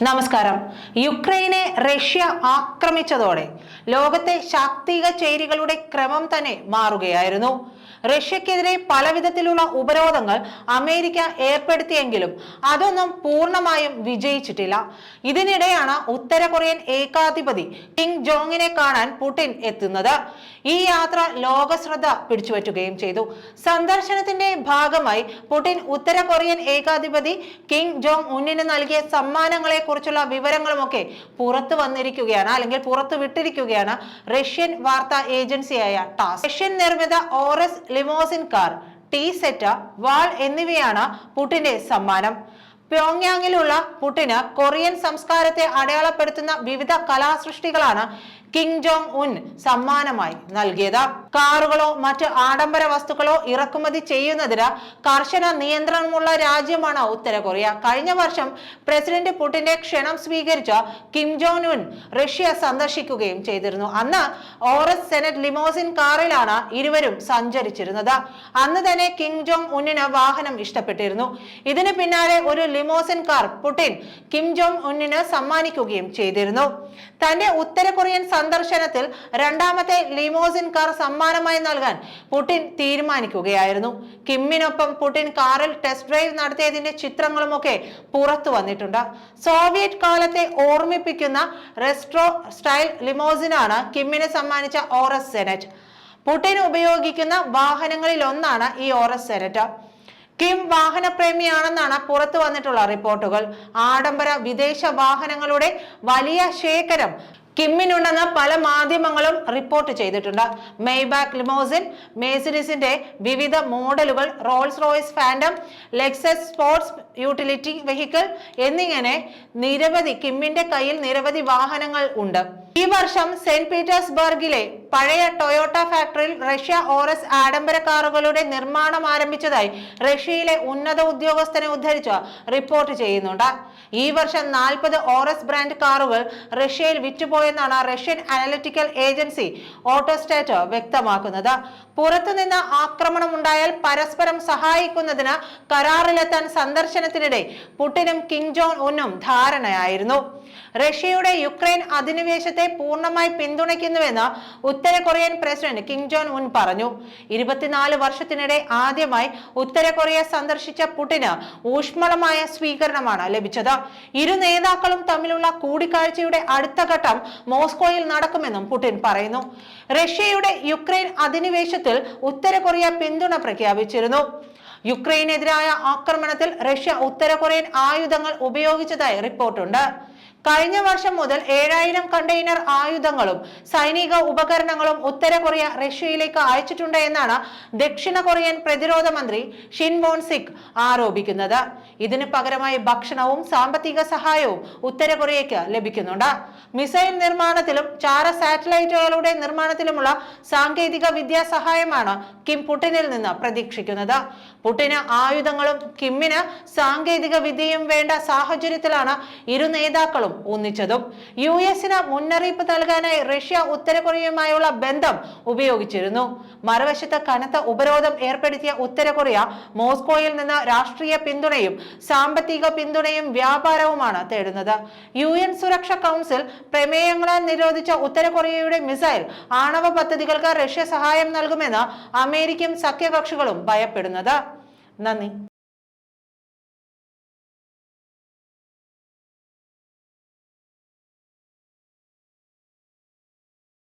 നമസ്കാരം. യുക്രൈനെ റഷ്യ ആക്രമിച്ചതോടെ ലോകത്തെ ശാക്തിക ചേരികളുടെ ക്രമം തന്നെ മാറുകയായിരുന്നു. റഷ്യക്കെതിരെ പലവിധത്തിലുള്ള ഉപരോധങ്ങൾ അമേരിക്ക ഏർപ്പെടുത്തിയെങ്കിലും അതൊന്നും പൂർണ്ണമായും വിജയിച്ചിട്ടില്ല. ഇതിനിടെയാണ് ഉത്തര കൊറിയൻ ഏകാധിപതി കിം ജോങ്ങിനെ കാണാൻ പുടിൻ എത്തുന്നത്. ഈ യാത്ര ലോക ശ്രദ്ധ പിടിച്ചുപറ്റുകയും ചെയ്തു. സന്ദർശനത്തിന്റെ ഭാഗമായി പുടിൻ ഉത്തര കൊറിയൻ ഏകാധിപതി കിം ജോങ് ഉന്നിന് നൽകിയ സമ്മാനങ്ങളെ കുറിച്ചുള്ള വിവരങ്ങളുമൊക്കെ പുറത്തു വന്നിരിക്കുകയാണ്, അല്ലെങ്കിൽ പുറത്തു വിട്ടിരിക്കുകയാണ് റഷ്യൻ വാർത്താ ഏജൻസിയായ ടാസ്. റഷ്യൻ നിർമ്മിത ഓറസ് ലിമോസിൻ കാർ, ടീ സെറ്റ, വാൾ എന്നിവയാണ് പുടിന്റെ സമ്മാനം. പ്യോങ്യാങ്ങിലുള്ള പുടിന് കൊറിയൻ സംസ്കാരത്തെ അടയാളപ്പെടുത്തുന്ന വിവിധ കലാസൃഷ്ടികളാണ് കിം ജോങ് ഉൻ സമ്മാനമായി നൽകിയത്. കാറുകളോ മറ്റ് ആഡംബര വസ്തുക്കളോ ഇറക്കുമതി ചെയ്യുന്നതിന് കർശന നിയന്ത്രണമുള്ള രാജ്യമാണ് ഉത്തര കൊറിയ. കഴിഞ്ഞ വർഷം പ്രസിഡന്റ് പുടിന്റെ ക്ഷണം സ്വീകരിച്ച കിം ജോങ് ഉൻ റഷ്യ സന്ദർശിക്കുകയും ചെയ്തിരുന്നു. അന്ന് ഓറസ് സെനറ്റ് ലിമോസിൻ കാറിലാണ് ഇരുവരും സഞ്ചരിച്ചിരുന്നത്. അന്ന് തന്നെ കിം ജോങ് ഉന്നിന് വാഹനം ഇഷ്ടപ്പെട്ടിരുന്നു. ഇതിന് പിന്നാലെ ഒരു limousine car Putin Kim Jong ഉന്നിന് സമ്മാനിക്കുകയും ചെയ്തിരുന്നു. തന്റെ ഉത്തര കൊറിയൻ സന്ദർശനത്തിൽ രണ്ടാമത്തെ ലിമോസിൻ കാർ സമ്മാനമായി നൽകാൻ പുടിൻ തീരുമാനിക്കുകയായിരുന്നു. കിമ്മിനൊപ്പം പുടിൻ കാറിൽ ടെസ്റ്റ് ഡ്രൈവ് നടത്തിയതിന്റെ ചിത്രങ്ങളുമൊക്കെ പുറത്തു വന്നിട്ടുണ്ട്. സോവിയറ്റ് കാലത്തെ ഓർമ്മിപ്പിക്കുന്ന റെസ്ട്രോ സ്റ്റൈൽ ലിമോസിനാണ് കിമ്മിന് സമ്മാനിച്ച ഓറസ് സെനറ്റ്. പുടിൻ ഉപയോഗിക്കുന്ന വാഹനങ്ങളിൽ ഒന്നാണ് ഈ ഓറസ് സെനറ്റ്. കിം വാഹനപ്രേമിയാണെന്നാണ് പുറത്തു വന്നിട്ടുള്ള റിപ്പോർട്ടുകൾ. ആഡംബര വിദേശ വാഹനങ്ങളുടെ വലിയ ശേഖരം കിമ്മിനുണ്ടെന്ന് പല മാധ്യമങ്ങളും റിപ്പോർട്ട് ചെയ്തിട്ടുണ്ട്. മെയ്ബാക്ക് ലിമോസിൻ, മെഴ്സിഡീസിന്റെ വിവിധ മോഡലുകൾ, Rolls Royce Phantom, Lexus sports utility vehicle എന്നിങ്ങനെ കിമ്മിന്റെ കയ്യിൽ നിരവധി വാഹനങ്ങൾ ഉണ്ട്. ഈ വർഷം സെന്റ് പീറ്റേഴ്സ്ബർഗിലെ പഴയ ടൊയോട്ട ഫാക്ടറിയിൽ റഷ്യ ഓറസ് ആഡംബര കാറുകളുടെ നിർമ്മാണം ആരംഭിച്ചതായി റഷ്യയിലെ ഉന്നത ഉദ്യോഗസ്ഥനെ ഉദ്ധരിച്ച് റിപ്പോർട്ട് ചെയ്യുന്നുണ്ട്. ഈ വർഷം 40 ഓറസ് ബ്രാൻഡ് കാറുകൾ റഷ്യയിൽ വിറ്റുപോയെന്നാണ് റഷ്യൻ അനലിറ്റിക്കൽ ഏജൻസി ഓട്ടോസ്റ്റാറ്റ് വ്യക്തമാക്കുന്നത്. പുറത്തുനിന്ന് ആക്രമണം ഉണ്ടായാൽ പരസ്പരം സഹായിക്കുന്നതിന് കരാറിലെത്താൻ സന്ദർശനത്തിനിടെ പുടിനും കിം ജോങ് ഉന്നും ധാരണയായിരുന്നു. റഷ്യയുടെ യുക്രൈൻ അധിനിവേശത്തെ പൂർണ്ണമായി പിന്തുണയ്ക്കുന്നുവെന്ന് ഉത്തര Korean president Kim Jong Un പറഞ്ഞു. 24 വർഷത്തിനിടെ ആദ്യമായി ഉത്തര കൊറിയ സന്ദർശിച്ച പുടിന് ഊഷ്മളമായ സ്വീകരണമാണ് ലഭിച്ചത്. ഇരു നേതാക്കളും തമ്മിലുള്ള കൂടിക്കാഴ്ചയുടെ അടുത്ത ഘട്ടം മോസ്കോയിൽ നടക്കുമെന്നും പുടിൻ പറയുന്നു. റഷ്യയുടെ യുക്രൈൻ അധിനിവേശത്തിൽ ഉത്തര കൊറിയ പിന്തുണ പ്രഖ്യാപിച്ചിരുന്നു. യുക്രൈനെതിരായ ആക്രമണത്തിൽ റഷ്യ ഉത്തര കൊറിയൻ ആയുധങ്ങൾ ഉപയോഗിച്ചതായി റിപ്പോർട്ടുണ്ട്. കഴിഞ്ഞ വർഷം മുതൽ 7000 കണ്ടെയ്നർ ആയുധങ്ങളും സൈനിക ഉപകരണങ്ങളും ഉത്തര കൊറിയ റഷ്യയിലേക്ക് അയച്ചിട്ടുണ്ട് എന്നാണ് ദക്ഷിണ കൊറിയൻ പ്രതിരോധ മന്ത്രി ഷിൻ മോൺ സിക് ആരോപിക്കുന്നത്. ഇതിന് പകരമായി ഭക്ഷണവും സാമ്പത്തിക സഹായവും ഉത്തര കൊറിയയ്ക്ക് ലഭിക്കുന്നുണ്ട്. മിസൈൽ നിർമ്മാണത്തിലും ചാര സാറ്റലൈറ്റുകളുടെ നിർമ്മാണത്തിലുമുള്ള സാങ്കേതിക വിദ്യാ സഹായമാണ് കിം പുടിനിൽ നിന്ന് പ്രതീക്ഷിക്കുന്നത്. പുടിന് ആയുധങ്ങളും കിമ്മിന് സാങ്കേതിക വിദ്യയും വേണ്ട സാഹചര്യത്തിലാണ് ഇരു നേതാക്കളും ഒന്നിച്ചതും. യുഎസിന് മുന്നറിയിപ്പ് നൽകാനായി റഷ്യ ഉത്തര കൊറിയയുമായുള്ള ബന്ധം ഉപയോഗിച്ചിരുന്നു. മറുവശത്ത് കനത്ത ഉപരോധം ഏർപ്പെടുത്തിയ ഉത്തര കൊറിയ മോസ്കോയിൽ നിന്ന് രാഷ്ട്രീയ പിന്തുണയും സാമ്പത്തിക പിന്തുണയും വ്യാപാരവുമാണ് തേടുന്നത്. UN സുരക്ഷാ കൗൺസിൽ പ്രമേയങ്ങളാൽ നിരോധിച്ച ഉത്തര കൊറിയയുടെ മിസൈൽ ആണവ പദ്ധതികൾക്ക് റഷ്യ സഹായം നൽകുമെന്ന് അമേരിക്കയും സഖ്യകക്ഷികളും ഭയപ്പെടുന്നത്. നന്ദി.